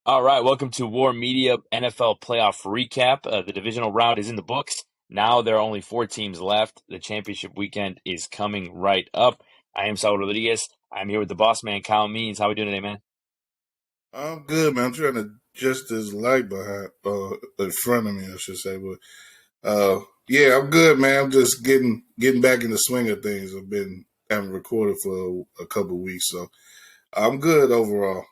All right, welcome to War Media NFL playoff recap. The divisional round is in the books. Now there are only four teams left. The championship weekend is coming right up. I am Saul Rodriguez. I'm here with the boss man, Kyle Means. How we doing today, man? I'm good, man. I'm trying to adjust this light behind, in front of me, I should say. But yeah, I'm good, man. I'm just getting back in the swing of things. I've been haven't recorded for a couple of weeks, so I'm good overall.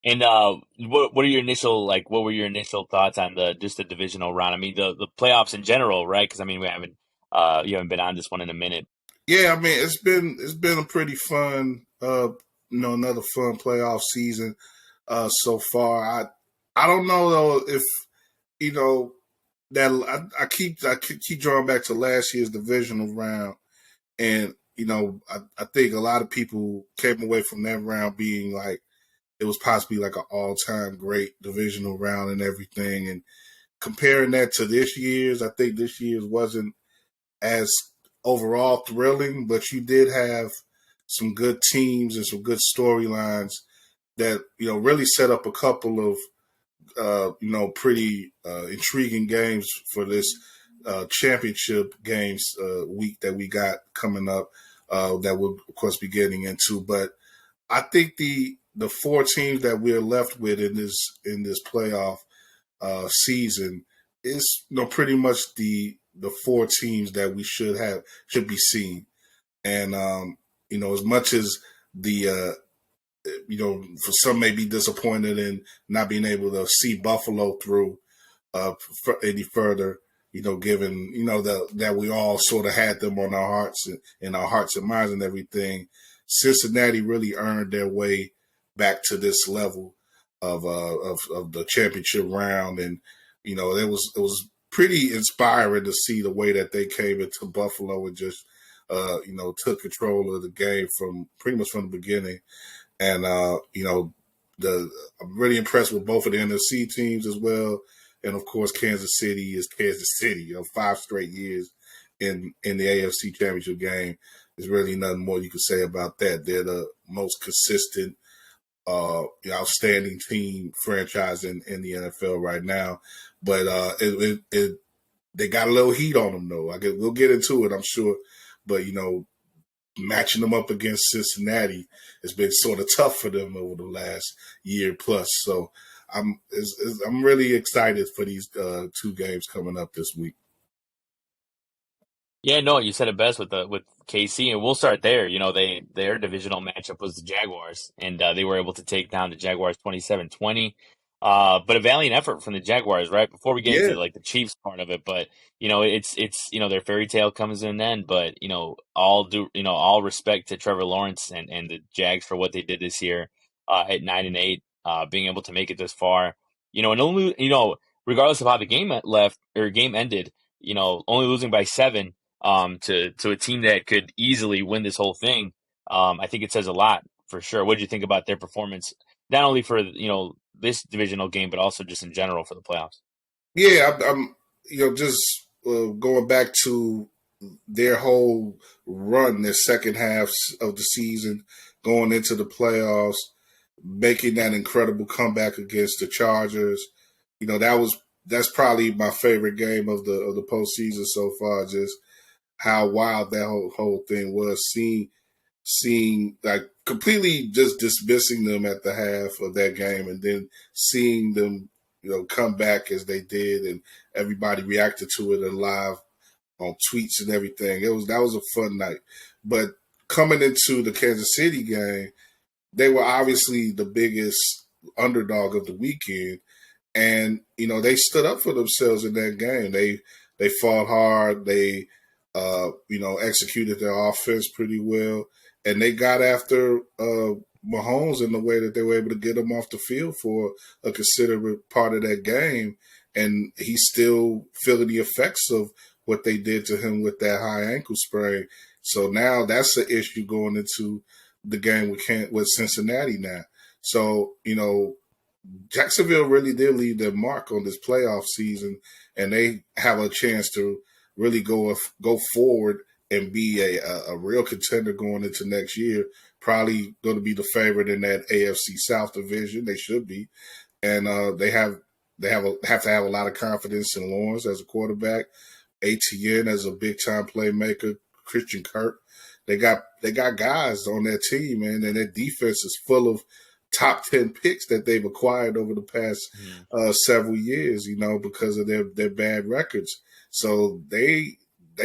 And what are your initial what were your initial thoughts on the just the divisional round? I mean the playoffs in general, right? Because I mean we haven't you haven't been on this one in a minute. Yeah, I mean it's been a pretty fun, another fun playoff season so far. I don't know though if you know that I keep drawing back to last year's divisional round. And, I think a lot of people came away from that round being like, it was possibly like an all time great divisional round and everything. And comparing that to this year's, I think this year's wasn't as overall thrilling, but you did have some good teams and some good storylines that, really set up a couple of pretty intriguing games for this championship games week that we got coming up that we'll of course be getting into. But I think the four teams that we're left with in this playoff season is pretty much the four teams that we should be seeing. And as much as the for some may be disappointed in not being able to see Buffalo through any further. Given that we all sort of had them on our hearts and our hearts and minds and everything, Cincinnati really earned their way back to this level of the championship round, and it was pretty inspiring to see the way that they came into Buffalo and just took control of the game from pretty much from the beginning. And I'm really impressed with both of the NFC teams as well. And of course, Kansas City is Kansas City. 5 straight years in the AFC Championship game. There's really nothing more you can say about that. They're the most consistent, outstanding team franchise in the NFL right now. But they got a little heat on them, though. We'll get into it, I'm sure. But matching them up against Cincinnati has been sort of tough for them over the last year plus. So I'm really excited for these two games coming up this week. Yeah, no, you said it best with KC, and we'll start there. Their divisional matchup was the Jaguars, and they were able to take down the Jaguars 27-20. But a valiant effort from the Jaguars, right? Before we get into Yeah, the Chiefs part of it, but it's their fairy tale comes to an end, but all respect to Trevor Lawrence and the Jags for what they did this year at 9-8, being able to make it this far. And only regardless of how the game ended, only losing by 7 to a team that could easily win this whole thing. I think it says a lot for sure. What did you think about their performance, not only for this divisional game, but also just in general for the playoffs? yeah. I'm just going back to their whole run, their second half of the season, going into the playoffs, making that incredible comeback against the Chargers. That's probably my favorite game of the postseason so far. Just how wild that whole thing was. Seeing like completely just dismissing them at the half of that game, and then seeing them come back as they did, and everybody reacted to it live on tweets and everything. That was a fun night. But coming into the Kansas City game, they were obviously the biggest underdog of the weekend, and they stood up for themselves in that game. They fought hard. They executed their offense pretty well, and they got after Mahomes in the way that they were able to get him off the field for a considerable part of that game, and he's still feeling the effects of what they did to him with that high ankle sprain. So now that's the issue going into the game with Cincinnati now. So Jacksonville really did leave their mark on this playoff season, and they have a chance to really go forward and be a real contender going into next year probably going to be the favorite in that AFC South division. They should be, and have to have a lot of confidence in Lawrence as a quarterback, ATN as a big time playmaker, Christian Kirk. They got guys on that team, man, and their defense is full of top 10 picks that they've acquired over the past Mhm. several years, because of their bad records. So they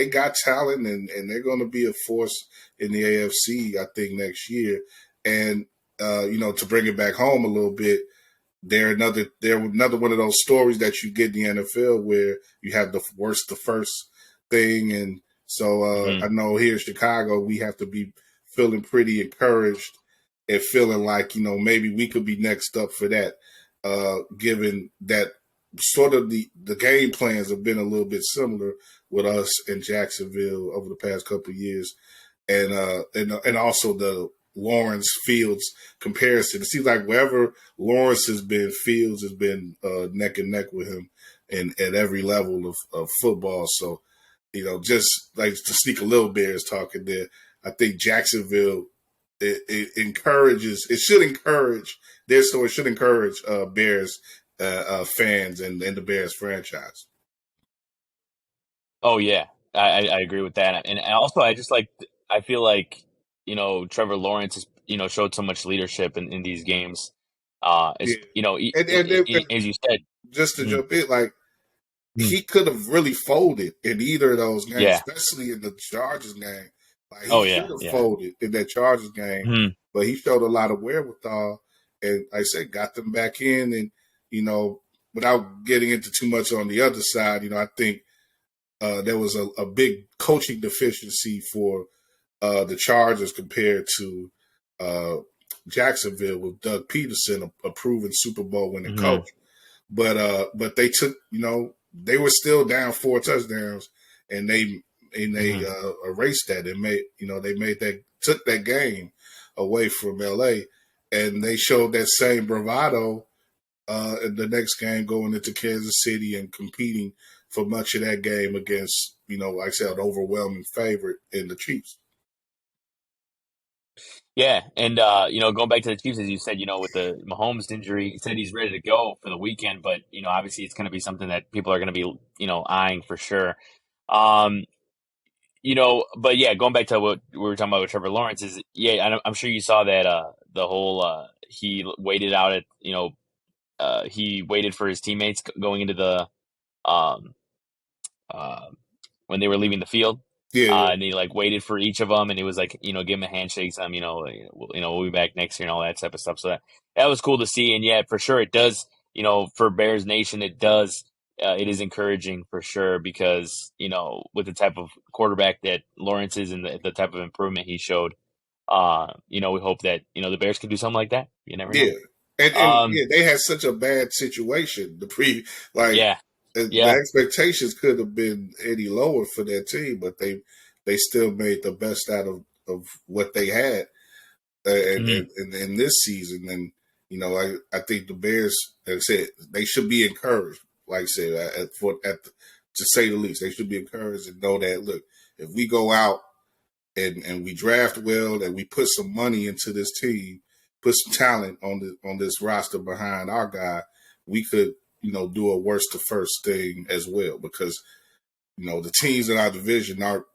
got talent, and they're going to be a force in the AFC, I think, next year. And to bring it back home a little bit, they're another one of those stories that you get in the NFL where you have the worst the first thing, and so I Mhm. know here in Chicago we have to be feeling pretty encouraged and feeling like maybe we could be next up for that, given that sort of the game plans have been a little bit similar with us in Jacksonville over the past couple of years, and also the Lawrence Fields comparison. It seems like wherever Lawrence has been, Fields has been neck and neck with him at every level of football. So, just like to sneak a little Bears talking there, I think Jacksonville it should encourage it should encourage Bears fans and the Bears franchise. Oh yeah, I agree with that, and also I feel like Trevor Lawrence has showed so much leadership in these games. Yeah, It's and as you said. just to Mhm. jump in, like Mhm. he could have really folded in either of those games, Yeah. especially in the Chargers game. Like he Oh should yeah. have Yeah. folded in that Chargers game, Mhm. but he showed a lot of wherewithal, and like I said, got them back in. And you know, without getting into too much on the other side, I think there was a big coaching deficiency for the Chargers compared to uh, Jacksonville with Doug Peterson, a proven Super Bowl winning Mhm. coach. But they took, they were still down 4 touchdowns, and they Mhm. erased that and they took that game away from LA, and they showed that same bravado in the next game going into Kansas City and competing for much of that game against, like I said, an overwhelming favorite in the Chiefs. Yeah, and going back to the Chiefs, as you said, with the Mahomes injury, he said he's ready to go for the weekend, but obviously it's going to be something that people are going to be eyeing for sure. Um, but yeah, going back to what we were talking about with Trevor Lawrence is, yeah, I'm sure you saw that the whole he waited out at he waited for his teammates going into the um uh, when they were leaving the field. Yeah, yeah, And he waited for each of them, and he was give him a handshake, some, we'll be back next year and all that type of stuff. So that was cool to see, and yeah, for sure it does. For Bears Nation, it does. It is encouraging for sure because with the type of quarterback that Lawrence is and the type of improvement he showed, we hope that the Bears can do something like that. You never know. yeah. And Um, yeah, they had such a bad situation. Like yeah, the yeah, expectations could have been any lower for their team, but they still made the best out of what they had mhm, in this season. And I think the Bears, like I said, they should be encouraged. Like I said, to say the least, they should be encouraged and know that look, if we go out and we draft well and we put some money into this team, put some talent on this roster behind our guy, we could do a worst to first thing as well, because the teams in our division aren't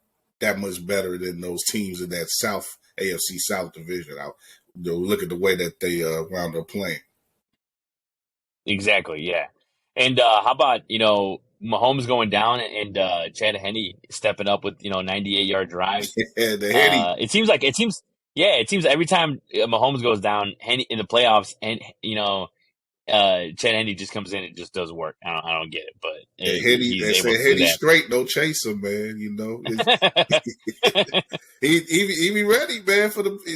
that much better than those teams in that South AFC South division. Look at the way that they wound up playing. exactly, yeah. And how about Mahomes going down and Chad Henne stepping up with 98-yard drives? And the heady, It seems every time Mahomes goes down Henne, in the playoffs, and Chad Henne just comes in and just does work. I don't get it, but he's they able say to do heady that. straight, no chaser, man. He be ready, man.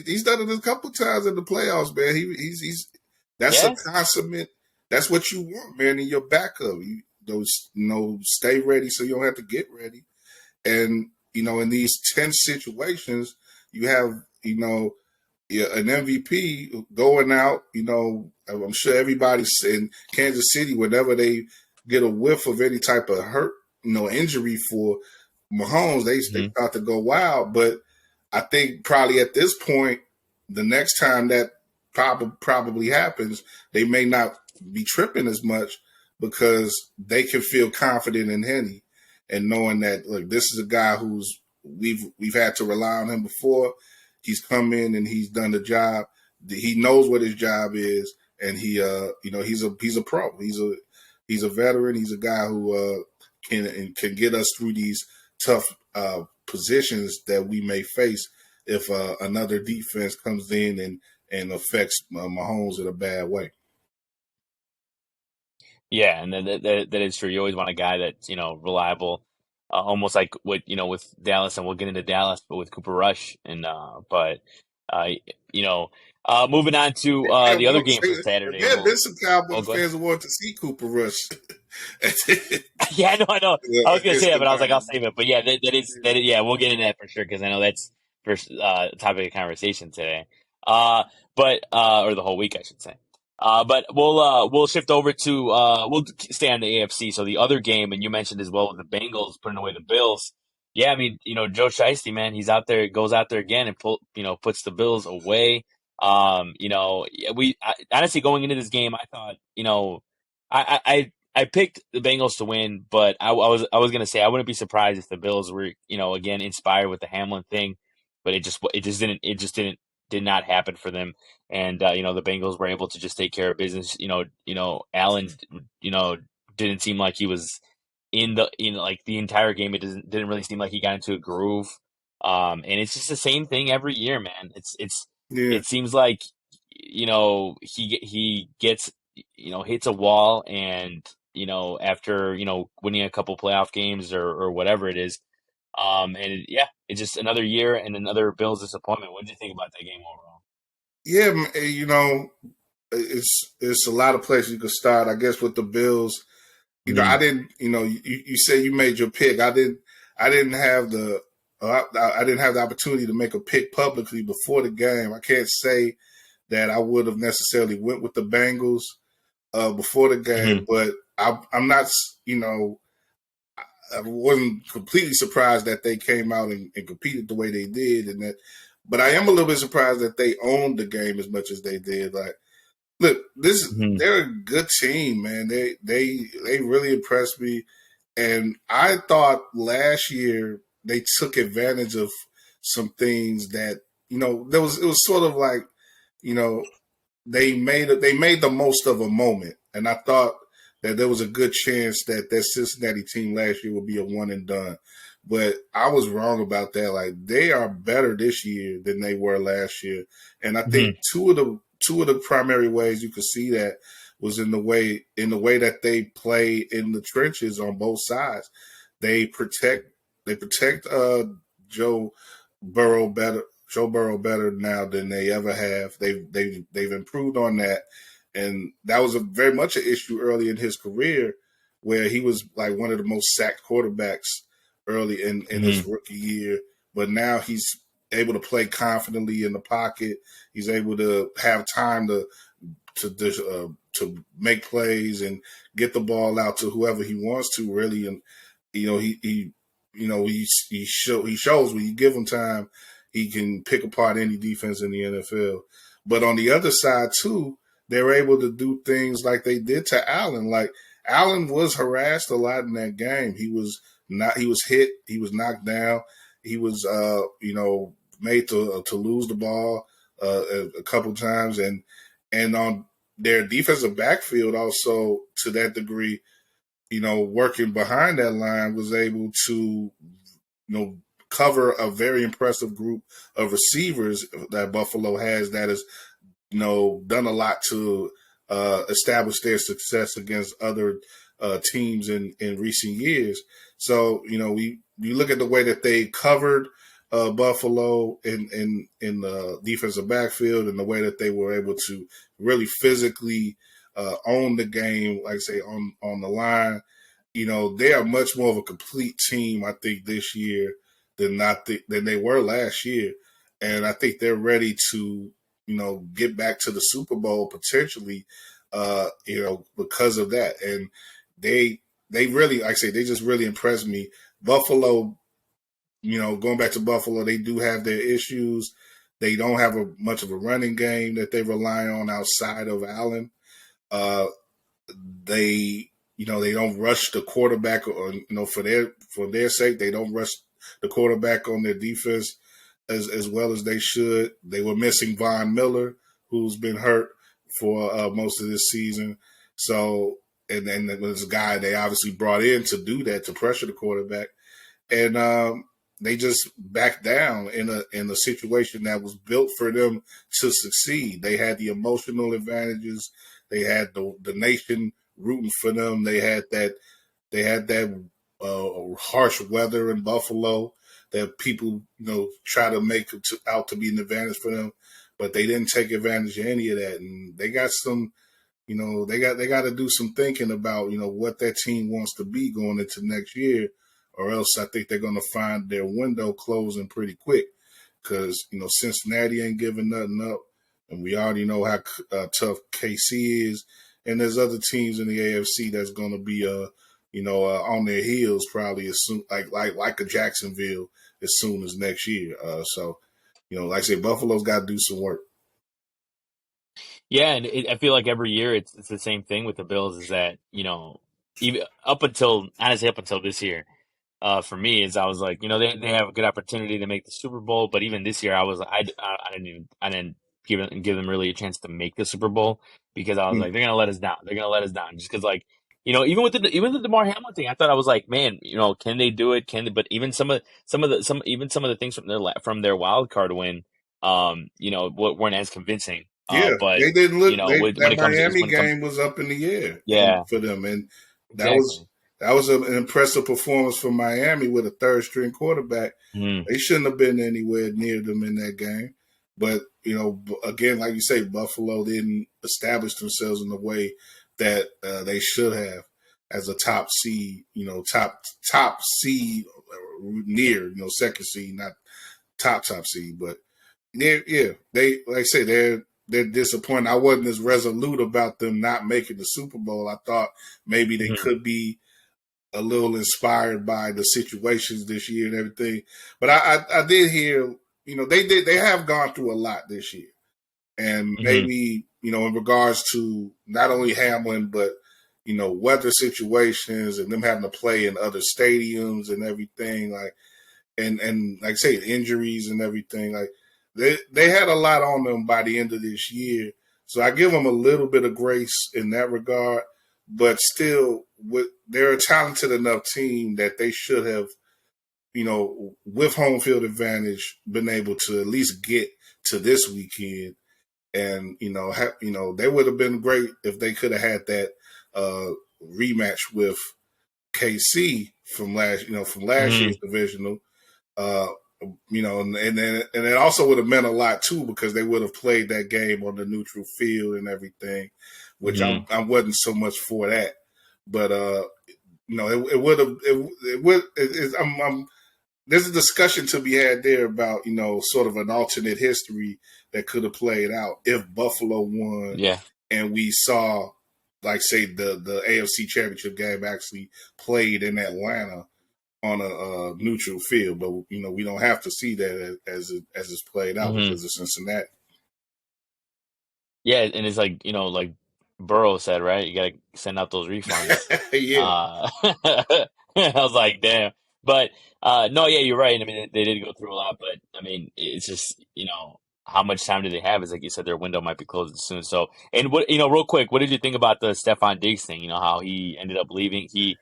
He's done it a couple times in the playoffs, man. He's that's a Yeah. consummate. That's what you want, man, in your backup. Stay ready so you don't have to get ready. And in these tense situations, you have yeah, an MVP going out. I'm sure everybody's in Kansas City whenever they get a whiff of any type of hurt, injury for Mahomes, they Hmm. start to go wild. But I think probably at this point, the next time that probably happens, they may not be tripping as much because they can feel confident in Henny and knowing that look, this is a guy who's we've had to rely on him before. He's come in and he's done the job. He knows what his job is, and he's a pro. He's a veteran. He's a guy who can get us through these tough positions that we may face if another defense comes in and affects Mahomes in a bad way. Yeah, and that is true. You always want a guy that's, reliable, almost like what, with Dallas, and we'll get into Dallas, but with Cooper Rush. Uh, you know, moving on to Yeah, the other well, game for Saturday. there have been Well, some oh, Cowboys go ahead. fans who want to see Cooper Rush Yeah, I know. I was gonna against say that, the but I was like, I'll Niners. save it. But yeah, yeah, we'll get into that for sure because I know that's first topic of conversation today. Or the whole week, I should say. But we'll shift over to we'll stay on the AFC. So the other game, and you mentioned as well with the Bengals putting away the Bills. Yeah, I mean, Joe Shiesty, man, he's out there, goes out there again and puts the Bills away. Yeah, honestly going into this game, I thought, I picked the Bengals to win, but I was gonna say I wouldn't be surprised if the Bills were, again inspired with the Hamlin thing, but it just did not happen for them, and the Bengals were able to just take care of business. Allen, you know didn't seem like he was in like the entire game. It didn't really seem like he got into a groove, and it's just the same thing every year, man. Yeah, It seems like he gets hits a wall, and after winning a couple playoff games or whatever it is, yeah, it's just another year and another Bills disappointment. What did you think about that game overall? yeah. It's a lot of places you could start. I guess with the Bills, I Mm-hmm. didn't. You say you made your pick. I didn't have the. I didn't have the opportunity to make a pick publicly before the game. I can't say that I would have necessarily went with the Bengals before the game, Hmm. but I'm not. You know, I wasn't completely surprised that they came out and competed the way they did, and that. But I am a little bit surprised that they owned the game as much as they did. Like, look, Hmm. they're a good team, man. They really impressed me, and I thought last year they took advantage of some things that there was. It was sort of like you know they made the most of a moment, and I thought that there was a good chance that that Cincinnati team last year would be a one and done. But I was wrong about that. Like they are better this year than they were last year, and I think Hmm. two of the primary ways you could see that was in the way that they play in the trenches on both sides. They protect they protect Joe Burrow better Joe Burrow better now than they ever have. They've improved on that, and that was very much an issue early in his career, where he was like one of the most sacked quarterbacks early in his Hmm. rookie year. But now he's able to play confidently in the pocket. He's able to have time to make plays and get the ball out to whoever he wants to really, and he shows when you give him time, he can pick apart any defense in the NFL. But on the other side too, they're able to do things like they did to Allen. Like Allen was harassed a lot in that game. He was hit, he was knocked down, he was made to lose the ball a couple times, and on their defensive backfield also to that degree, working behind that line was able to, cover a very impressive group of receivers that Buffalo has that is, done a lot to establish their success against other teams in recent years. So, you look at the way that they covered Buffalo in the defensive backfield and the way that they were able to really physically own the game, like I say, on the line. They are much more of a complete team, I think, this year than they were last year. And I think they're ready to, get back to the Super Bowl potentially, because of that. And they really, like I say, they just really impressed me. Buffalo, going back to Buffalo, they do have their issues. They don't have much of a running game that they rely on outside of Allen. Uh, they they don't rush the quarterback, or for their sake they don't rush the quarterback on their defense as well as they should. They were missing Von Miller, who's been hurt for most of this season. So and then there was a guy they obviously brought in to do that, to pressure the quarterback, and they just backed down in a situation that was built for them to succeed. They had the emotional advantages. They had the nation rooting for them. They had that harsh weather in Buffalo that people try to make out to be an advantage for them, but they didn't take advantage of any of that, and they got some. They got to do some thinking about what that team wants to be going into next year, or else I think they're going to find their window closing pretty quick. Because Cincinnati ain't giving nothing up, and we already know how tough KC is, and there's other teams in the AFC that's going to be on their heels probably as soon like a Jacksonville as soon as next year. So like I say, Buffalo's got to do some work. Yeah, and I feel like every year it's the same thing with the Bills is that, even up until honestly up until this year, for me is I was like, they have a good opportunity to make the Super Bowl, but even this year I didn't give them really a chance to make the Super Bowl because I was like, Mm. they're gonna let us down. They're gonna let us down just because like, even with the DeMar Hamlin thing, I thought I was like, man, can they do it? Can they? But even some of the things from their wild card win, weren't as convincing. Yeah, But they didn't look. when That it comes Miami when it comes, game was up in the air and yeah, for them, and that was exactly. that was an impressive performance from Miami with a third string quarterback. Hmm. They shouldn't have been anywhere near them in that game, but again, like you say, Buffalo didn't establish themselves in the way that they should have as a top seed. Top seed, near second seed, not top seed, but they like I say they're disappointed. I wasn't as resolute about them not making the Super Bowl. I thought maybe they Hmm. could be a little inspired by the situations this year and everything. But I did hear they have gone through a lot this year, and Hmm. maybe in regards to not only Hamlin but weather situations and them having to play in other stadiums and everything like and like I say, injuries and everything. Like they had a lot on them by the end of this year. So I give them a little bit of grace in that regard. But still, they're a talented enough team that they should have, with home field advantage, been able to at least get to this weekend. And they would have been great if they could have had that uh, rematch with KC from last Hmm. year's divisional. Uh, and it also would have meant a lot too because they would have played that game on the neutral field and everything, which Hmm. I wasn't so much for that. But it would have it would there's a discussion to be had there about sort of an alternate history that could have played out if Buffalo won Yeah. and we saw like say the AFC Championship game actually played in Atlanta on a neutral field, but we don't have to see that as it's played out Hmm. because of Cincinnati. Yeah, and it's like, like Burrow said, right? You gotta send out those refunds. Yeah, I was like, damn. But no, yeah, you're right. I mean, they did go through a lot, but I mean, it's just, how much time do they have? Is like you said, their window might be closing soon. So, and what, real quick, what did you think about the Stephon Diggs thing? You know, how he ended up leaving. He,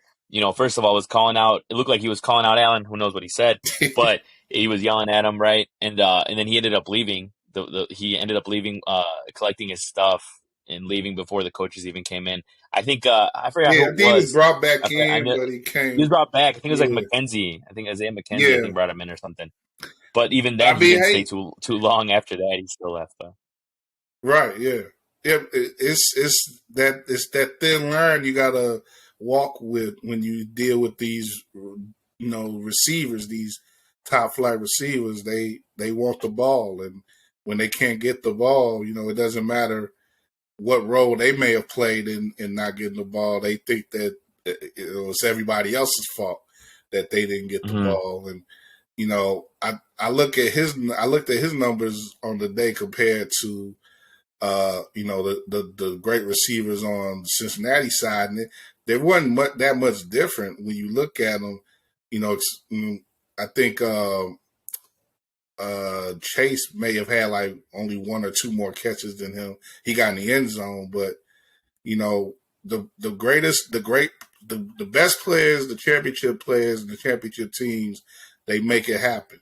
first of all, was calling out. It looked like he was calling out Allen. Who knows what he said? But he was yelling at him, right? And then he ended up leaving. He ended up leaving, collecting his stuff and leaving before the coaches even came in. I think I forgot yeah. who I it think he was was. brought back I forgot, I in, know but he he was came. brought back. I think it was like Yeah, McKenzie. I think Isaiah McKenzie. I yeah. think brought him in or something. But even I then, he mean, didn't stay hey, too long after that. He still left though. right? Yeah, yeah. It's that thin line you gotta walk with when you deal with these receivers, these top flight receivers. They want the ball, and when they can't get the ball, it doesn't matter what role they may have played in not getting the ball. They think that it was everybody else's fault that they didn't get the Hmm. ball, and I looked at his numbers on the day compared to the great receivers on the Cincinnati side, and there wasn't that much different when you look at them. I think Chase may have had like only one or two more catches than him. He got in the end zone, but you know, the best players, the championship players, and the championship teams, they make it happen.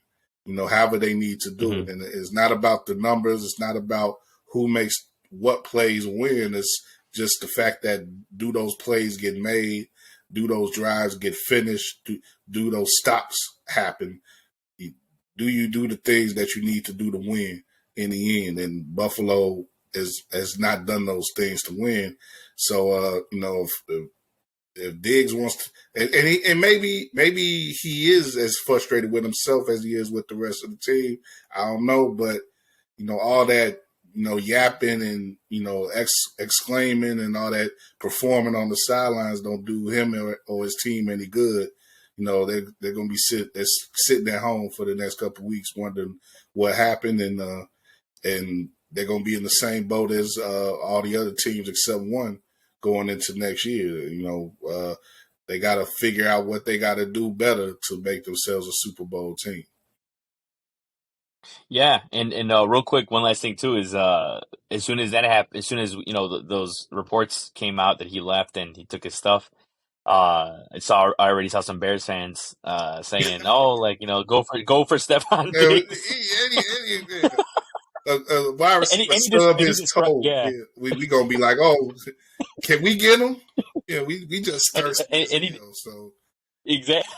However they need to do Hmm. it, and it's not about the numbers. It's not about who makes what plays win. It's just the fact that do those plays get made, do those drives get finished, do those stops happen, do you do the things that you need to do to win in the end? And Buffalo has not done those things to win. So if Diggs wants to, and maybe he is as frustrated with himself as he is with the rest of the team. I don't know, but all that yapping and exclaiming and all that performing on the sidelines don't do him or his team any good. They're going to be sitting at home for the next couple of weeks wondering what happened, and they're going to be in the same boat as all the other teams except one going into next year. They got to figure out what they got to do better to make themselves a Super Bowl team. Yeah, and real quick, one last thing too is as soon as that happened, as soon as those reports came out that he left and he took his stuff, I already saw some Bears fans saying, "Oh, like go for Stephon Yeah, Diggs." wide receiver stub Any his describe, toe. yeah, Yeah, we gonna be like, oh, can we get him? Yeah, we just thirsty as any hell. So exact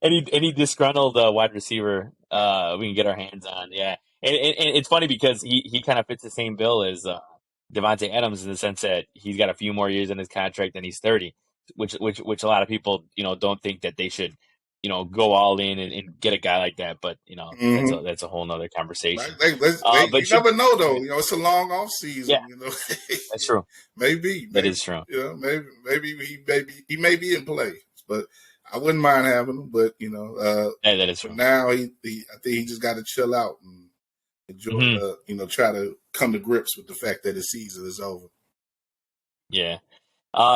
any disgruntled wide receiver we can get our hands on. Yeah, and it's funny because he kind of fits the same bill as Devontae Adams in the sense that he's got a few more years in his contract and he's 30, which a lot of people don't think that they should go all in and get a guy like that. But mm-hmm. that's a whole nother conversation. You But never know go though. ahead. It's a long off Yeah, season. that's true. maybe, That maybe, is true. maybe he may be in play, but I wouldn't mind having him. But That is for true. now, I think he just got to chill out and enjoy Hmm. the try to come to grips with the fact that his season is over. Yeah.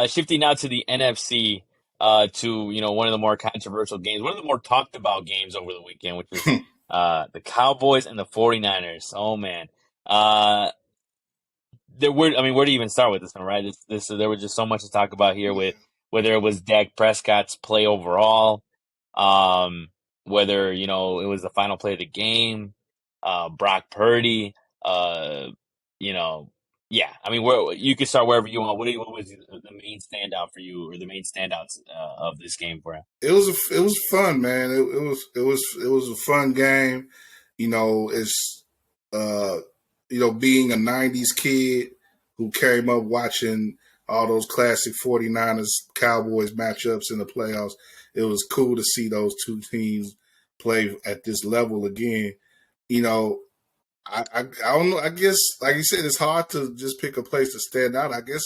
Shifting now to the NFC, to one of the more controversial games, one of the more talked about games over the weekend, which was the Cowboys and the 49ers. Oh man. Uh, I mean, where do you even start with this one, right? There was just so much to talk about here with Yeah. whether it was Dak Prescott's play overall, um, whether it was the final play of the game, Brock Purdy, you know, yeah. I mean, where you can start wherever you want. What was the main standout for you, or the main standouts of this game for you? It was fun, man. It was a fun game. It's uh being a 90s kid who came up watching all those classic 49ers Cowboys matchups in the playoffs. It was cool to see those two teams play at this level again. You know, I don't know. I guess, like you said, it's hard to just pick a place to stand out. I guess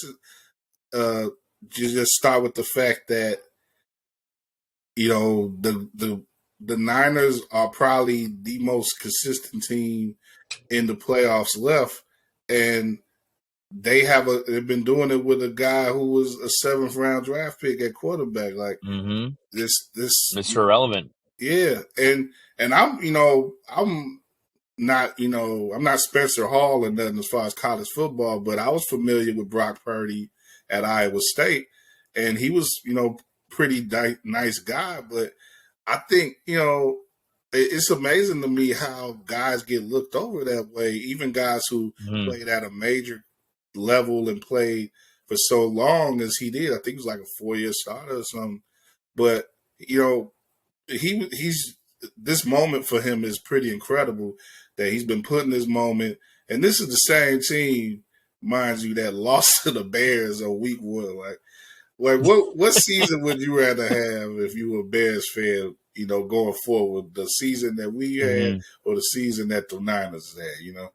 uh, you just start with the fact that the Niners are probably the most consistent team in the playoffs left, and they've been doing it with a guy who was a seventh round draft pick at quarterback. Like Mm-hmm. this, Mr. Relevant. yeah, and I'm not, I'm not Spencer Hall or nothing as far as college football, but I was familiar with Brock Purdy at Iowa State, and he was, pretty nice guy. But I think, it's amazing to me how guys get looked over that way, even guys who Mm-hmm. played at a major level and played for so long as he did. I think it was like a 4-year starter or something. But, you know, he's this moment for him is pretty incredible that he's been put in this moment, and this is the same team, mind you, that lost to the Bears on week one. Like what season would you rather have if you were a Bears fan? Going forward, the season that we had Mm-hmm. or the season that the Niners had.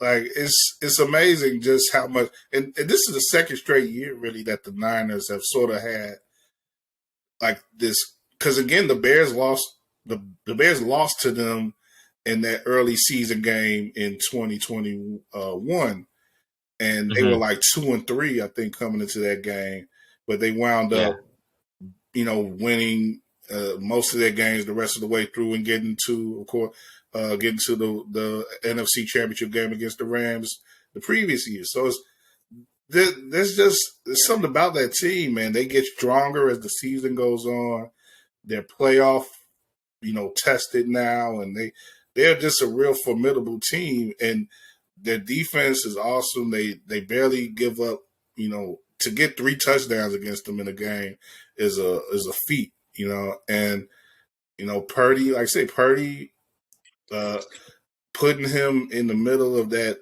It's amazing just how much, and this is the second straight year really that the Niners have sort of had like this. because again, the Bears lost to them in that early season game in 2021, and they were Hmm. like 2-3, I think, coming into that game, but they wound Yeah. up, winning most of their games the rest of the way through and getting to, of course, getting to the NFC Championship game against the Rams the previous year. So there's something about that team, man. They get stronger as the season goes on. They're playoff, tested now, and they're just a real formidable team. And their defense is awesome. They barely give up. To get 3 touchdowns against them in a game is a feat. And Purdy, like I say, Purdy, uh, putting him in the middle of that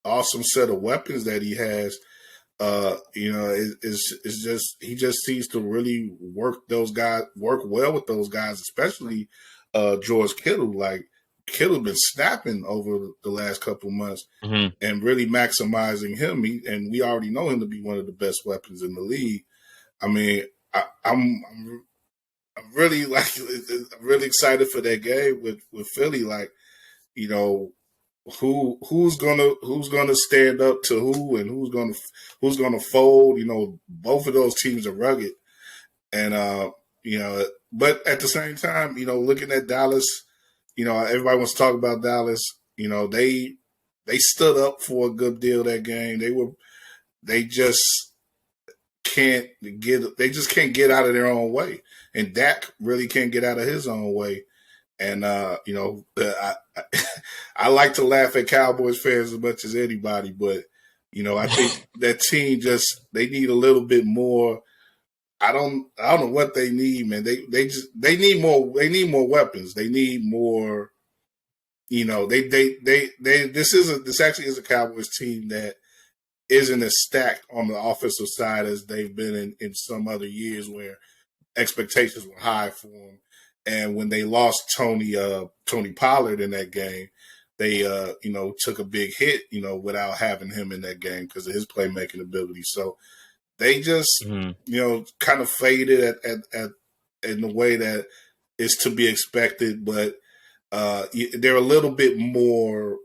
awesome set of weapons that he has. Is just he just seems to really work well with those guys, especially George Kittle. Like Kittle been snapping over the last couple of months Hmm. and really maximizing him. And we already know him to be one of the best weapons in the league. I mean, I'm really I'm really excited for that game with Philly. Like, you know, who's gonna stand up to who, and who's gonna fold. Both of those teams are rugged, and but at the same time, looking at Dallas, everybody wants to talk about Dallas. They stood up for a good deal that game. They just can't get out of their own way, and Dak really can't get out of his own way. And I like to laugh at Cowboys fans as much as anybody, but I think that team just they need a little bit more. I don't know what they need, man. They need more. They need more weapons. They need more. This actually is a Cowboys team that isn't as stacked on the offensive side as they've been in some other years where expectations were high for him. And when they lost Tony Pollard in that game, they took a big hit, without having him in that game because of his playmaking ability. So they just Hmm. kind of faded at in the way that is to be expected, but they're a little bit more.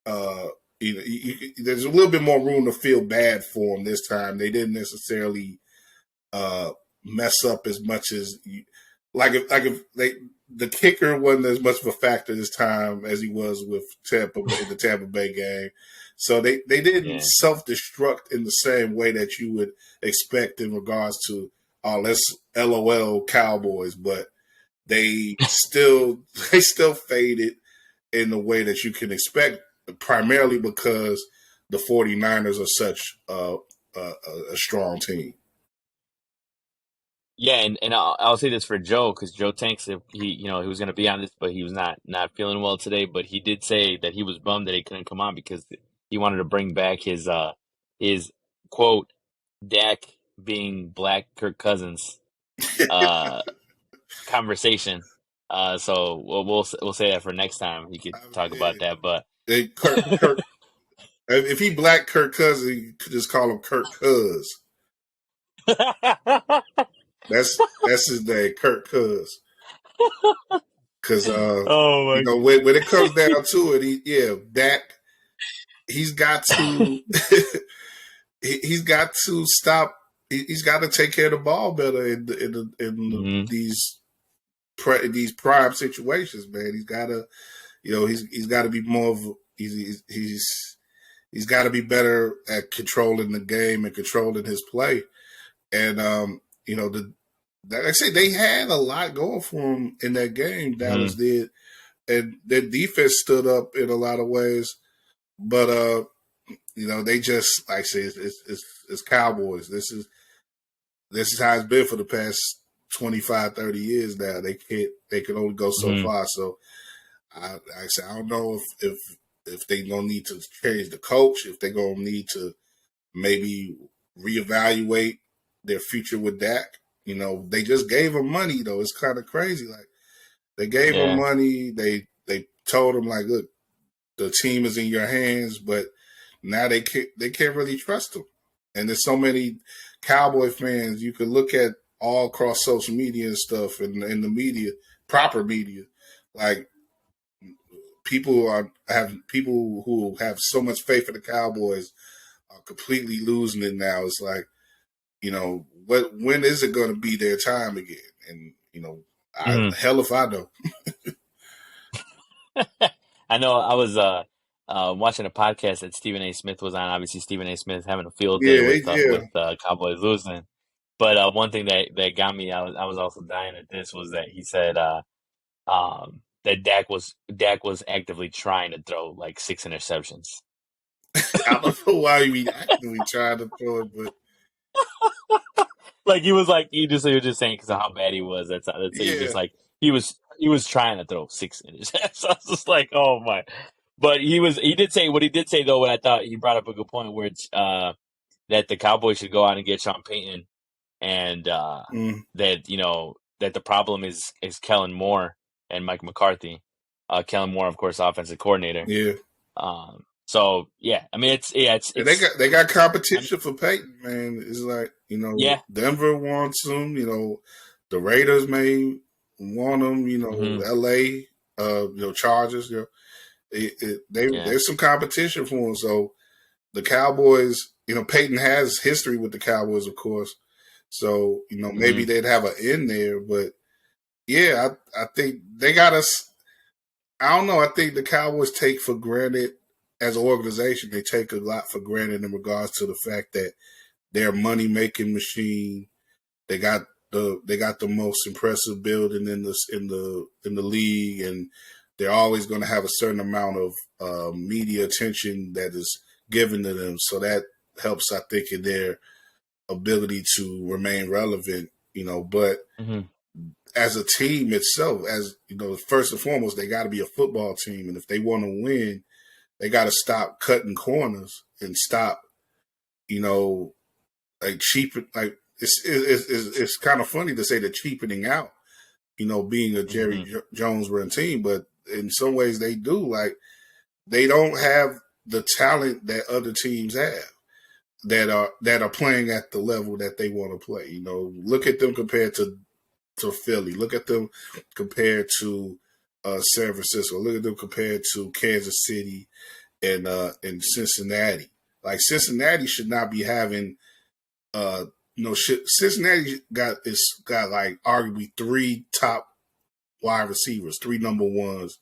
Uh, there's a little bit more room to feel bad for them this time. They didn't necessarily uh, mess up as much as if they the kicker wasn't as much of a factor this time as he was with Tampa Bay, the Tampa Bay game. So they didn't Yeah. self destruct in the same way that you would expect in regards to let's LOL Cowboys, but they still they still faded in the way that you can expect, primarily because the 49ers are such a strong team. Yeah, and I'll say this for Joe because Joe Tanks, if he was going to be on this, but he was not feeling well today. But he did say that he was bummed that he couldn't come on because he wanted to bring back his quote Dak being Black Kirk Cousins uh conversation. So we'll say that for next time. He could I talk about mean, that, but Kirk. If he black Kirk Cousins, you could just call him Kirk Cuz. That's his name, Kirk Cuz. Because oh my when it comes down to it, Dak, he's got to he's got to stop. He's got to take care of the ball better in God. these prime situations, man. He's got to he's got to be more of he's got to be better at controlling the game and controlling his play. And like I say, they had a lot going for them in that game. Hmm. Dallas did, and their defense stood up in a lot of ways. But they just like I say, it's Cowboys. This is how it's been for the past 25, 30 years now. They can only go so Hmm. far. So I say I don't know if they gonna need to change the coach, if they gonna need to maybe reevaluate their future with Dak. They just gave him money though. It's kind of crazy. Like they gave him Yeah. money. They told him like, look, the team is in your hands, but now they can't really trust him. And there's so many Cowboy fans. You could look at all across social media and stuff, and in the media, proper media, like people who have so much faith in the Cowboys are completely losing it now. It's like, when is it going to be their time again? And Mhm. hell if I know. I know I was watching a podcast that Stephen A. Smith was on. Obviously, Stephen A. Smith having a field day Yeah, with yeah. Cowboys losing. But one thing that got me, I was also dying at this was that he said that Dak was actively trying to throw like 6 interceptions. I don't know why he actively trying to throw it, but Like he was just saying because of how bad he was. That's he yeah. just like he was trying to throw 6 interceptions. I was just like, oh my. But he did say what he did say though. What I thought he brought up a good point where it's that the Cowboys should go out and get Sean Payton, and Mm, that that the problem is Kellen Moore and Mike McCarthy. Kellen Moore, of course, offensive coordinator. yeah. So yeah, I mean And they got I'm, competition for Peyton, man. It's like, yeah. Denver wants him, the Raiders may want him, Hmm. LA, Chargers, Yeah. there's some competition for him. So the Cowboys, Peyton has history with the Cowboys, of course. So, maybe Hmm. they'd have an in there, but yeah, I think they got us. I don't know. I think the Cowboys take for granted as an organization. They take a lot for granted in regards to the fact that they're a money making machine. They got the most impressive building in the league, and they're always going to have a certain amount of media attention that is given to them. So that helps, I think, in their ability to remain relevant. But Hmm. as a team itself, as first and foremost, they got to be a football team, and if they want to win, they got to stop cutting corners and stop, you know, like cheap. Like it's kind of funny to say the cheapening out, being a Jerry Hmm. Jones run team, but in some ways they do. Like they don't have the talent that other teams have that are playing at the level that they want to play. Look at them compared to Philly. Look at them compared to San Francisco. Look at them compared to Kansas City and Cincinnati. Like Cincinnati should not be having Cincinnati got like arguably three top wide receivers, three number ones,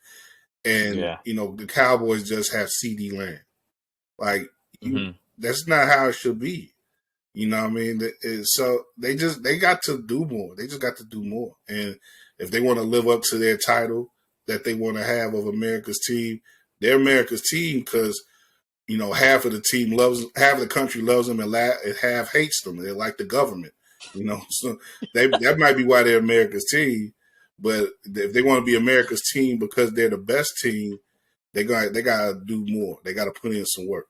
and Yeah. the Cowboys just have CD Lamb. Like you, Hmm. that's not how it should be. You know what I mean? So they got to do more. They just got to do more. And if they want to live up to their title that they want to have of America's team, they're America's team because half of the team half of the country loves them, and half hates them. They're like the government. So that might be why they're America's team. But if they want to be America's team because they're the best team, they gotta do more. They gotta put in some work,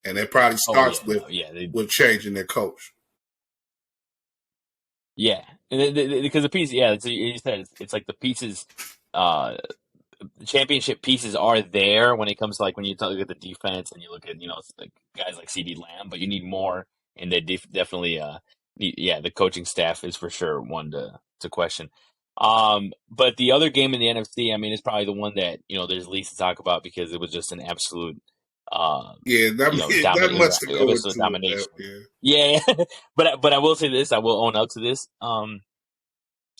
and it probably Oh starts yeah. with No. Yeah. changing their coach. Yeah. Because the piece, yeah, you said it's like the pieces. Uh, the championship pieces are there when it comes to like when you look at the defense and you look at like guys like CD Lamb, but you need more, and they definitely yeah, the coaching staff is for sure one to question. But the other game in the NFC, I mean, it's probably the one that there's least to talk about because it was just an absolute um Yeah, not, not dominate. It much was to it go was a into with that. domination. Yeah. Yeah, but I will say this, I will own up to this. I'm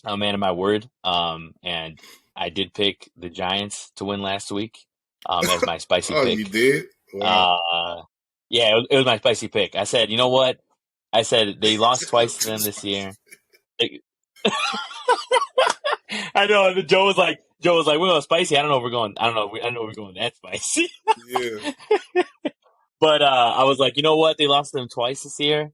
a man of my word. And I did pick the Giants to win last week, as my spicy Oh, you pick. did? Wow. Uh, yeah, it was my spicy pick. I said, you know what? I said they lost twice to them this year. They- I know. And Joe was like, we're going spicy. I don't know if we're going. I don't know. I don't know if we're going that spicy. Yeah. But I was like, you know what? They lost to them twice this year.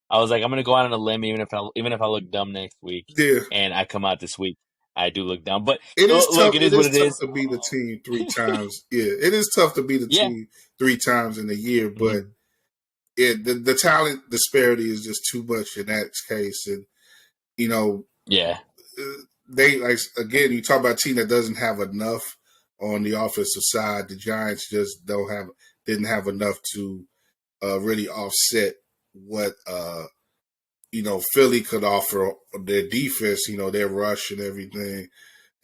I was like, I'm gonna go out on a limb, even if I look dumb next week, Yeah. and I come out this week, I do look dumb. But It is look, tough. it It is what is it tough is. to be the team three times. Yeah, it is tough to be the Yeah. team three times in a year, but Hmm. the talent disparity is just too much in that case. And you know, Yeah. they like again. You talk about a team that doesn't have enough on the offensive side. The Giants just didn't have enough to really offset what Philly could offer their defense, their rush and everything.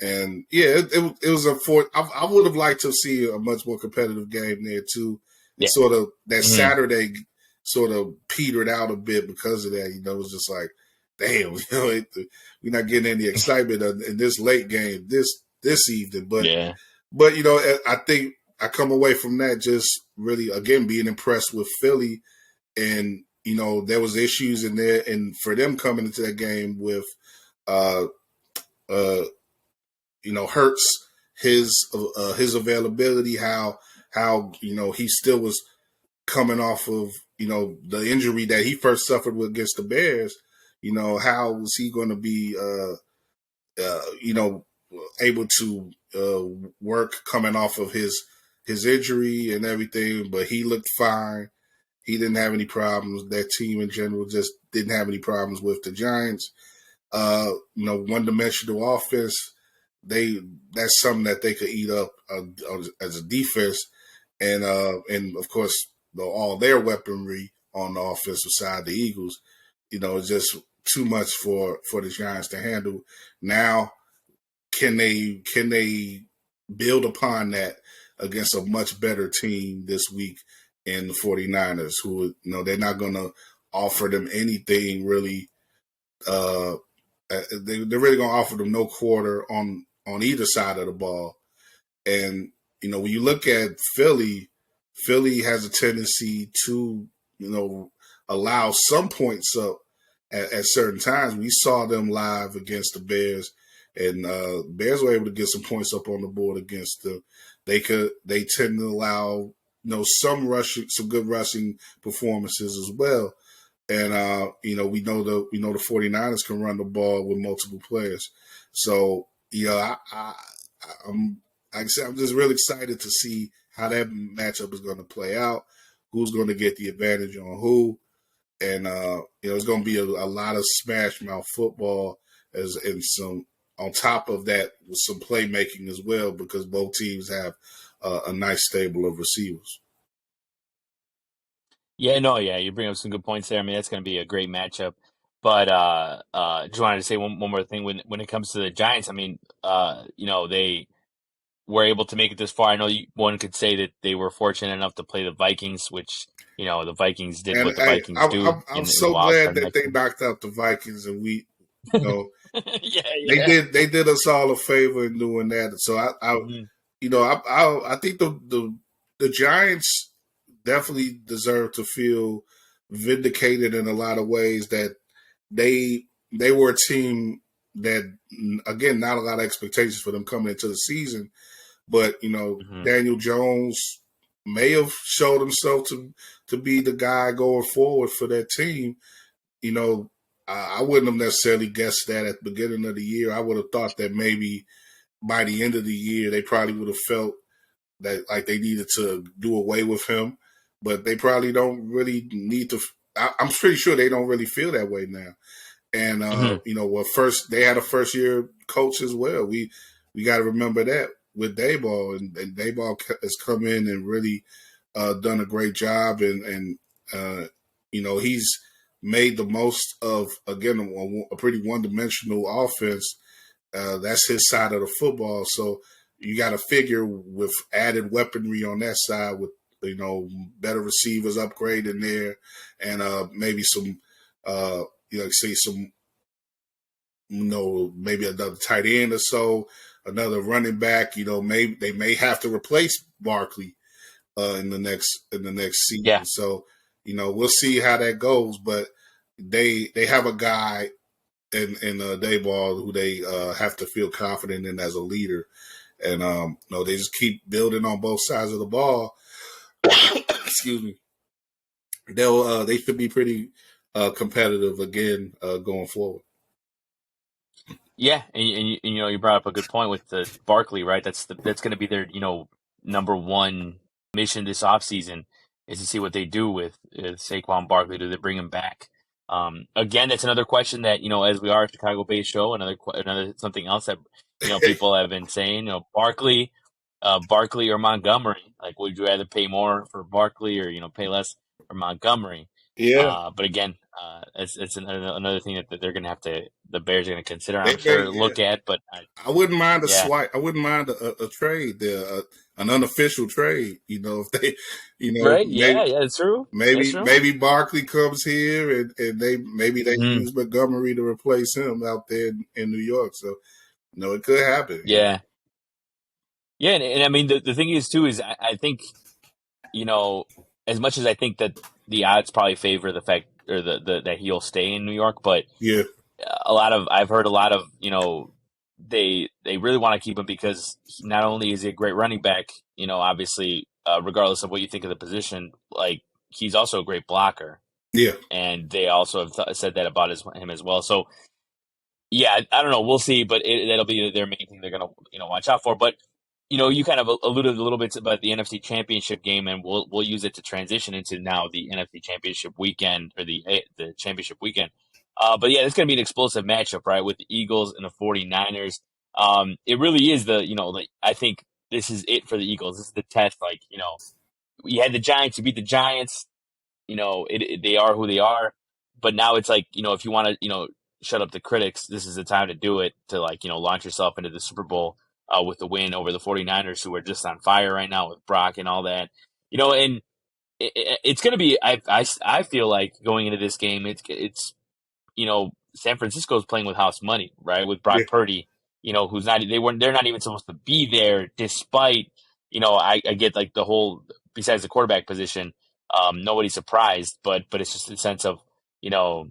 And yeah, it was I would have liked to see a much more competitive game there too. And Yeah. sort of that Hmm. Saturday sort of petered out a bit because of that. It was just like, damn, we're not getting any excitement in this late game this evening. Yeah. But I think I come away from that just really again being impressed with Philly, and there was issues in there, and for them coming into that game with uh uh Hurts, his availability, how he still was coming off of the injury that he first suffered with against the Bears. How was he going to be able to work coming off of his injury and everything? But he looked fine. He didn't have any problems. That team in general just didn't have any problems with the Giants. One dimensional offense. They That's something that they could eat up as a defense, and of course all their weaponry on the offensive side, the Eagles. It's just too much for the Giants to handle. Now, can they build upon that against a much better team this week in the 49ers, who they're not going to offer them anything really. They're really going to offer them no quarter on either side of the ball. And when you look at Philly, Philly has a tendency to allow some points up at certain times. We saw them live against the Bears, and Bears were able to get some points up on the board against them. They tend to allow some good rushing performances as well. And we know the 49ers can run the ball with multiple players. So I'm like I said, I'm just really excited to see how that matchup is going to play out. Who's going to get the advantage on who, and it's going to be a lot of smash mouth football as and some on top of that with some playmaking as well because both teams have a nice stable of receivers. Yeah, no, yeah, you bring up some good points there. I mean, that's going to be a great matchup. But just wanted to say one more thing when it comes to the Giants. I mean, they were able to make it this far. I know one could say that they were fortunate enough to play the Vikings, which the Vikings did And what the Vikings do I'm in the so wild glad card that they matchup. knocked out the Vikings, and you know, Yeah, they yeah. did us all a favor in doing that. So Hmm. I think the Giants definitely deserve to feel vindicated in a lot of ways that they were a team that again not a lot of expectations for them coming into the season, but Hmm. Daniel Jones may have showed himself to be the guy going forward for that team. You know, I wouldn't have necessarily guessed that at the beginning of the year. I would have thought that maybe by the end of the year they probably would have felt that like they needed to do away with him, but they probably don't really need to. I'm pretty sure they don't really feel that way now. And Hmm. first they had a first year coach as well. We got to remember that with Dayball, and Dayball has come in and really done a great job, and he's made the most of again a pretty one dimensional offense. That's his side of the football. So you got to figure with added weaponry on that side, with better receivers upgrade in there, and maybe some say some maybe another tight end or so, another running back. Maybe they may have to replace Barkley in the next season. Yeah. So we'll see how that goes. But they have a guy in Dayball who they have to feel confident in as a leader, and they just keep building on both sides of the ball. Excuse me. They should be pretty competitive again going forward. Yeah, you brought up a good point with the Barkley, right? That's going to be their number one mission this offseason is to see what they do with Saquon Barkley. Do they bring him back? Again, that's another question that as we are a Chicago-based show, another something else that people have been saying. Barkley or Montgomery. Like, would you rather pay more for Barkley or pay less for Montgomery? Yeah, But again. It's another thing that they're going to have to the Bears are going to consider. I'm They sure yeah. look at, but I wouldn't mind a yeah, swipe. I wouldn't mind a trade there, an unofficial trade. If they, right, maybe yeah, it's true, it's maybe true. maybe Barkley comes here and they Hmm. use Montgomery to replace him out there in New York. So it could happen. Yeah, yeah, and I mean the thing is too is I think you know as much as I think that the odds probably favor the fact or the that he'll stay in New York, but Yeah, I've heard a lot of they really want to keep him because not only is he a great running back, obviously regardless of what you think of the position, like he's also a great blocker, yeah, and they also have said that about him as well. So yeah, I don't know. We'll see, but that'll be their main thing they're gonna watch out for. But you kind of alluded a little bit about the NFC Championship game, and we'll use it to transition into now the NFC Championship weekend or the championship weekend. But yeah, it's gonna be an explosive matchup, right, with the Eagles and the 49ers. It really is like I think this is it for the Eagles. This is the test. Like you had the Giants, you beat the Giants. They are who they are. But now it's like, if you want to, shut up the critics, this is the time to do it to like, launch yourself into the Super Bowl with the win over the 49ers, who are just on fire right now with Brock and all that. And it's going to be, I feel like going into this game, it's San Francisco's playing with house money, right? With yeah. Brock Purdy, who's not they're not even supposed to be there, despite I get like the whole besides the quarterback position, nobody's surprised, but it's just a sense of you know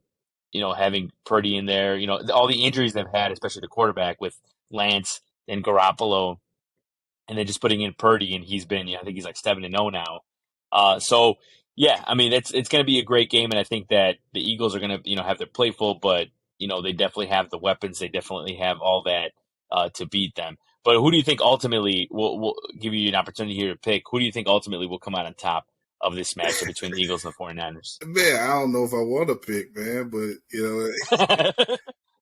having Purdy in there, all the injuries they've had, especially the quarterback with Lance and Garoppolo, and then just putting in Purdy, and he's been, I think he's like 7-0 now. So yeah, I mean it's going to be a great game, and I think that the Eagles are going to have their plate full, but they definitely have the weapons, they definitely have all that to beat them. But who do you think ultimately will give you an opportunity here to pick? Who do you think ultimately will come out on top of this matchup between the Eagles and the 49ers? Man, I don't know if I want to pick, man, but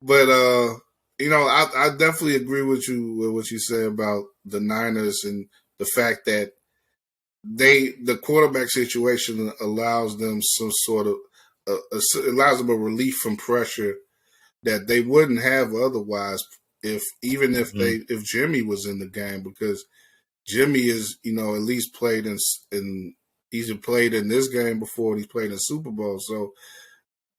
but I definitely agree with you with what you say about the Niners and the fact that the quarterback situation allows them some sort of allows them a relief from pressure that they wouldn't have otherwise Hmm. if Jimmy was in the game, because Jimmy is at least played in he's played in this game before, and he's played in Super Bowl. So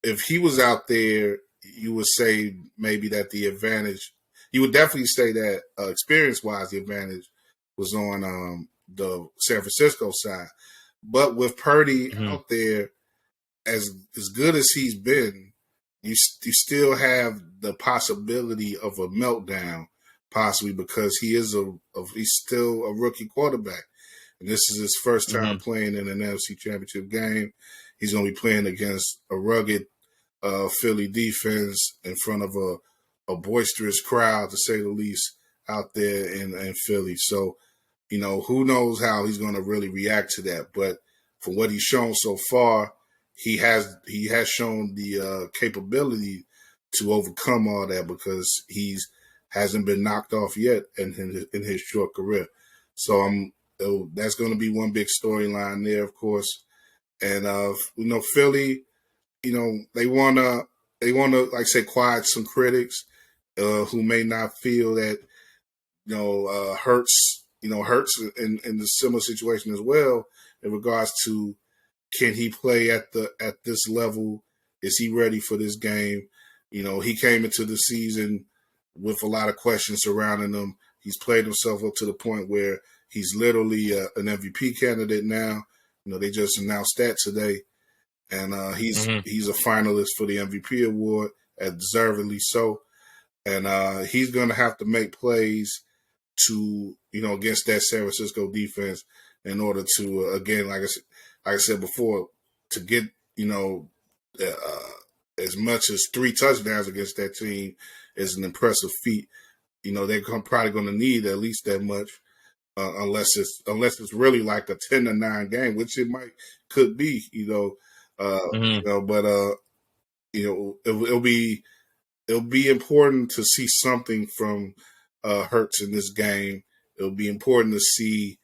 if he was out there, you would say maybe that the advantage, you would definitely say that experience wise, the advantage was on the San Francisco side. But with Purdy Hmm. out there, as good as he's been, you still have the possibility of a meltdown, possibly because he's still a rookie quarterback, and this is his first time Hmm. playing in an NFC Championship game. He's going to be playing against a rugged Philly defense in front of a boisterous crowd, to say the least, out there in Philly. So, who knows how he's going to really react to that. But from what he's shown so far, he has shown the capability to overcome all that, because he's hasn't been knocked off yet in his short career. So that's going to be one big storyline there, of course. And Philly, they wanna like I say, quiet some critics who may not feel that Hurts in the similar situation as well, in regards to, can he play at this level? Is he ready for this game? He came into the season with a lot of questions surrounding him. He's played himself up to the point where he's literally an MVP candidate now. They just announced that today, and Hmm. he's a finalist for the MVP award, deservedly so. And he's going to have to make plays to against that San Francisco defense, in order to again, like I said before, to get as much as 3 touchdowns against that team is an impressive feat. They're probably going to need at least that much, unless it's really like a 10-9 game, which it could be. Hmm. But it'll be important to see something from Hurts in this game. It'll be important to see,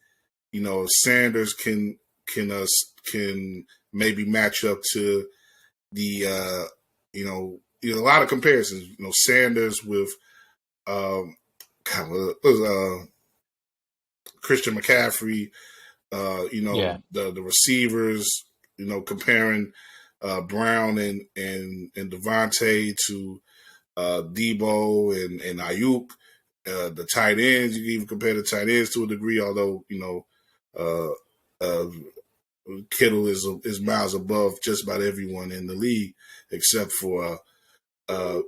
if Sanders can maybe match up to the a lot of comparisons. Sanders with God, what was Christian McCaffrey. Yeah, The receivers. Comparing Brown and Devontae to Debo and Ayuk. The tight ends, you can even compare the tight ends to a degree, although uh, uh, Kittle is miles above just about everyone in the league except for uh,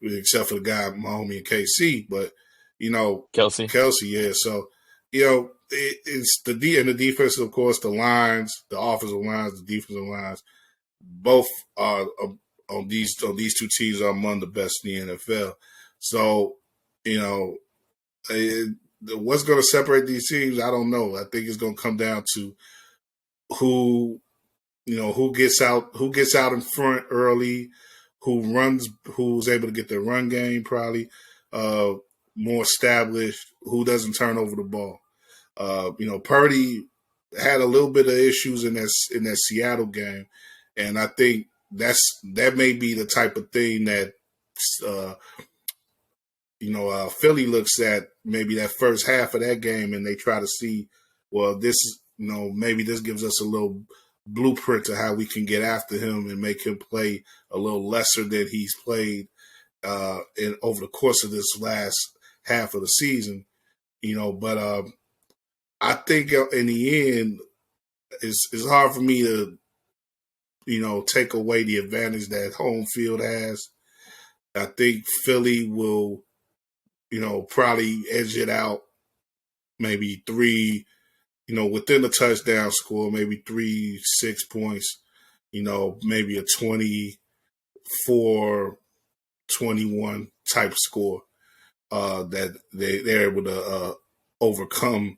except for the guy Mahomes and KC. But you know, Kelsey. Kelsey, yeah. So it's and the defense, of course, the lines, the offensive lines, the defensive lines, both are on these two teams are among the best in the NFL. So you know, what's going to separate these teams? I don't know. I think it's going to come down to who who gets out in front early, who's able to get their run game probably uh, more established, who doesn't turn over the ball. Purdy had a little bit of issues in that Seattle game, and I think that may be the type of thing that uh, Philly looks at maybe that first half of that game and they try to see, well, this is, maybe this gives us a little blueprint to how we can get after him and make him play a little lesser than he's played over the course of this last half of the season. But I think in the end, it's hard for me to, take away the advantage that home field has. I think Philly will, probably edge it out maybe three, within the touchdown score, maybe 3, 6 points, maybe a 24-21 type score that they're able to overcome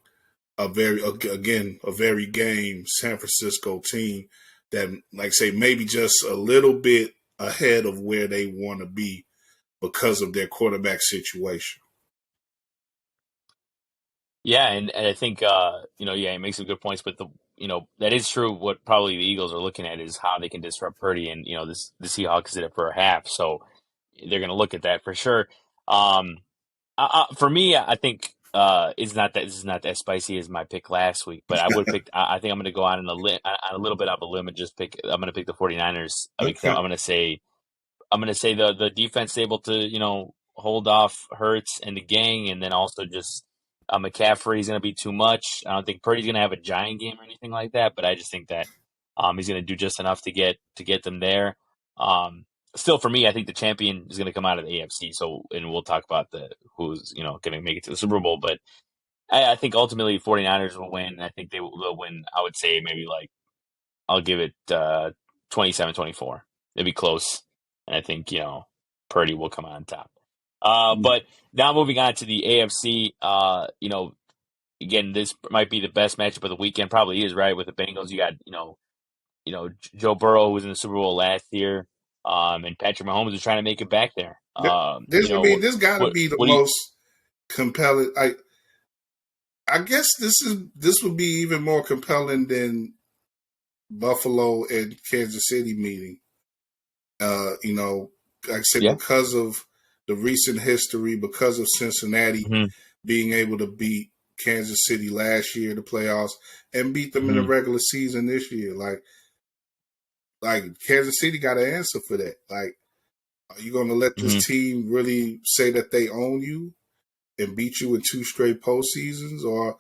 a very game San Francisco team that, like say, maybe just a little bit ahead of where they want to be because of their quarterback situation. Yeah, and I think yeah, he makes some good points, but that is true. What probably the Eagles are looking at is how they can disrupt Purdy, and the Seahawks did it for a half, so they're going to look at that for sure. Um, for me, I think it's not that this is not as spicy as my pick last week, but I would pick. I think I'm going to go out on a little bit of a limb and just pick. I'm going to pick the 49ers. I mean, 'cause I'm Okay. going to say the defense able to hold off Hurts and the gang, and then also just McCaffrey's going to be too much. I don't think Purdy's going to have a giant game or anything like that, but I just think that he's going to do just enough to get them there. Still, for me, I think the champion is going to come out of the AFC. So, and we'll talk about the who's going to make it to the Super Bowl, but I think ultimately 49ers will win. I think they'll win. I would say maybe like I'll give it 27-24. It'd be close. And I think, Purdy will come on top. But now moving on to the AFC, again, this might be the best matchup of the weekend. Probably is, right? With the Bengals, you got, Joe Burrow, who was in the Super Bowl last year, and Patrick Mahomes is trying to make it back there. This got to be the What do you, most compelling. I guess this would be even more compelling than Buffalo and Kansas City meeting. Like I said, yeah? because of the recent history, because of Cincinnati Hmm. being able to beat Kansas City last year in the playoffs and beat them in the Hmm. regular season this year. Like Kansas City got an answer for that. Like, are you going to let this Hmm. team really say that they own you and beat you in two straight postseasons, or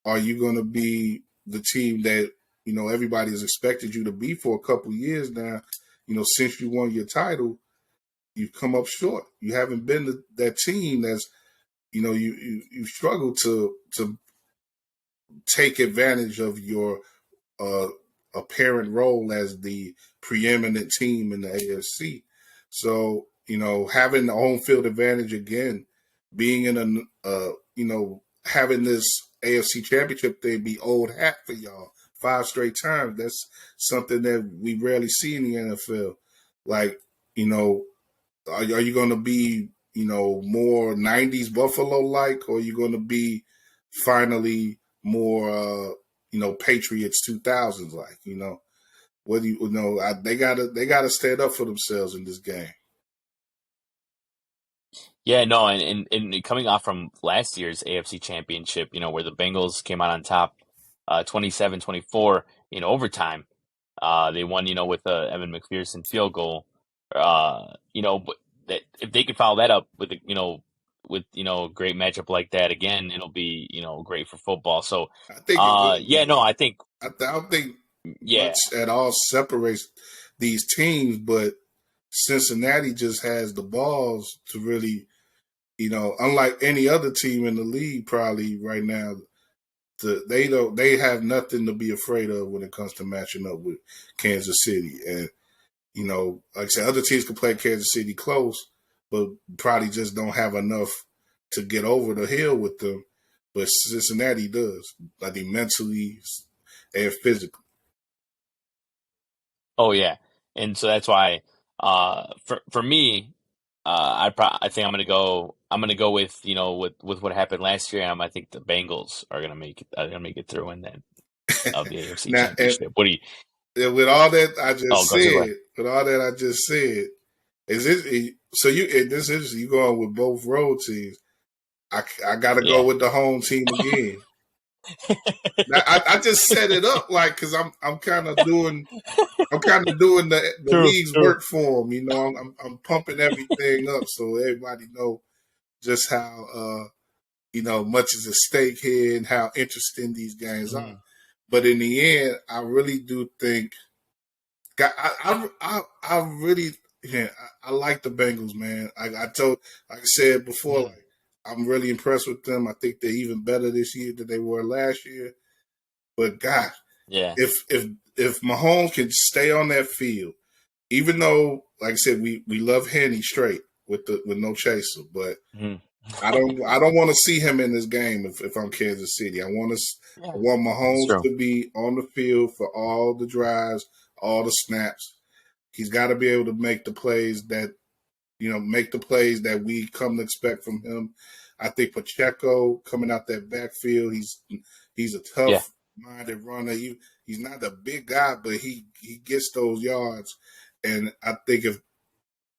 are you going to be the team that everybody has expected you to be for a couple years now? Since you won your title, you've come up short. You haven't been that team that's you've struggled to take advantage of your uh, apparent role as the preeminent team in the AFC. So, having the home field advantage again, being in having this AFC championship thing be old hat for y'all 5 straight times. That's something that we rarely see in the NFL. Like, you know, are you going to be, more 90s Buffalo like, or are you going to be finally more, Patriots 2000s like, What do you know? They gotta stand up for themselves in this game. Yeah, no, and coming off from last year's AFC Championship, where the Bengals came out on top 27-24 in overtime. They won, with a Evan McPherson field goal. But that if they could follow that up with a great matchup like that again, it'll be, great for football. So, I think it will yeah, no, be. I think, I don't think yeah. much at all separates these teams, but Cincinnati just has the balls to really, unlike any other team in the league, probably right now, they have nothing to be afraid of when it comes to matching up with Kansas City. And like I said, other teams can play Kansas City close, but probably just don't have enough to get over the hill with them. But Cincinnati does, I think, mentally and physically. Oh yeah, and so that's why, for me, I think I'm gonna go with with what happened last year. I think the Bengals are gonna make it through, and then of the AFC Now, and Championship. What do you? with all that I Oh, just go ahead. said, is it so? This is you going with both road teams. I got to go Yeah, with the home team again. Now, I just set it up like because I'm kind of doing the true, league's true. work for them. I'm pumping everything up so everybody know just how much is at stake here and how interesting these games are. Mhm. But in the end, I really do think I really yeah I like the Bengals, man. Like I said before, Mhm. like I'm really impressed with them. I think they're even better this year than they were last year. But God, Yeah. if Mahomes can stay on that field, even though, like I said, we love Henny straight with no chaser, but Mhm. I don't want to see him in this game if I'm Kansas City. I Yeah, want that's Mahomes true. to be on the field for all the drives, all the snaps. He's got to be able to make the plays that we come to expect from him. I think Pacheco coming out that backfield, he's a Yeah, tough minded runner. He's not a big guy, but he gets those yards. And I think if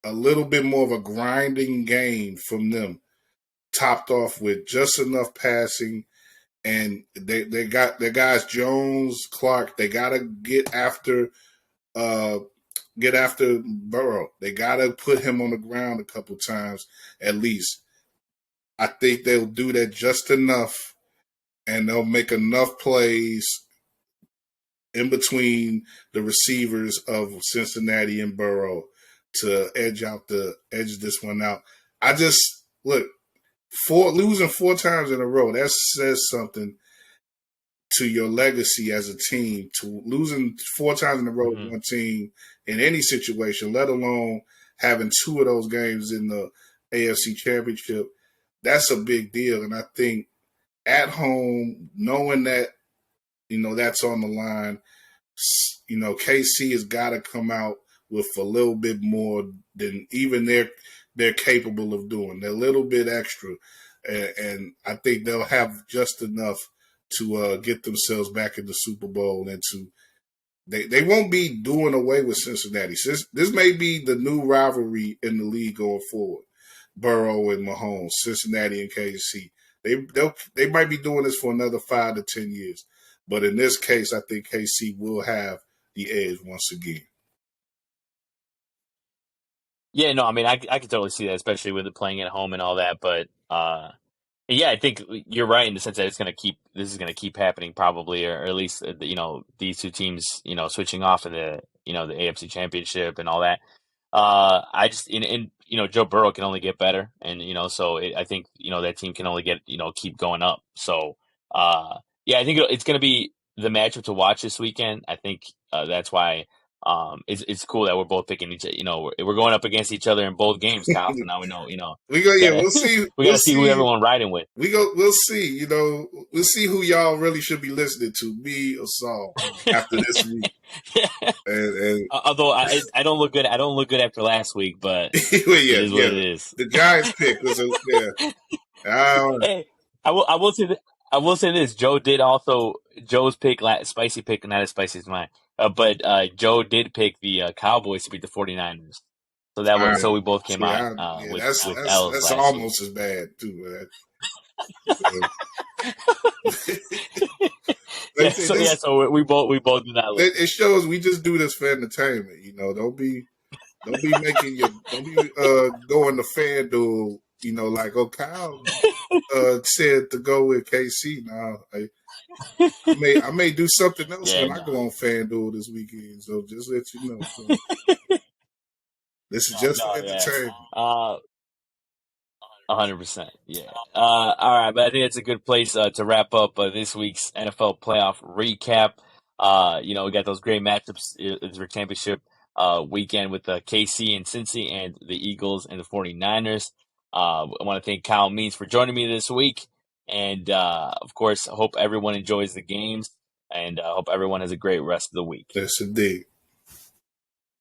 a little bit more of a grinding game from them, topped off with just enough passing, and they got their guys Jones, Clark. They got to uh, get after Burrow. They got to put him on the ground a couple times at least. I think they'll do that just enough, and they'll make enough plays in between the receivers of Cincinnati and Burrow to edge this one out. I just look losing four times in a row. That says something to your legacy as a team. To losing four times in a row to hmm one team in any situation, let alone having two of those games in the AFC Championship, that's a big deal. And I think at home, knowing that that's on the line, KC has got to come out with a little bit more than even they're capable of doing. They're a little bit extra, and I think they'll have just enough to get themselves back in the Super Bowl and to they won't be doing away with Cincinnati. This may be the new rivalry in the league going forward. Burrow and Mahomes, Cincinnati and KC. They might be doing this for another 5 to 10 years, but in this case, I think KC will have the edge once again. Yeah, no, I mean, I could totally see that, especially with it playing at home and all that. But yeah, I think you're right in the sense that this is gonna keep happening probably, or at least these two teams switching off in the AFC Championship and all that. I just and Joe Burrow can only get better, and so I think that team can only get keep going up. So yeah, I think it's going to be the matchup to watch this weekend. I think that's why it's cool that we're both picking each. We're going up against each other in both games, Kyle. So now we know We go, yeah. gotta We'll see. we We'll gotta see who see. everyone riding with. We'll see. We'll see who y'all really should be listening to, me or Saul, after this week. And Although I don't look good. I don't look good after last week, but well, it yeah, is what yeah. it is. The Giants pick was yeah. All right. Hey, I will say this. Joe did also Joe's pick, spicy pick, not as spicy as mine. But Joe did pick the Cowboys to beat the 49ers. So that All was right. so we both came See, out yeah, with that's L's that's last week. almost as bad too, man. So, like I Yeah, say, so we both did not lose. it shows we just do this for entertainment. Don't be making your don't be going to FanDuel. Like Kyle said to go with KC. Now I may do something else Yeah, when I no, go on FanDuel this weekend. So just let you know. So this is just for no, yeah. entertainment. 100%. Yeah. All right, but I think that's a good place to wrap up this week's NFL playoff recap. We got those great matchups for championship weekend with KC and Cincy and the Eagles and the 49ers. I want to thank Kyle Means for joining me this week. And of course, I hope everyone enjoys the games and I hope everyone has a great rest of the week. Yes, indeed.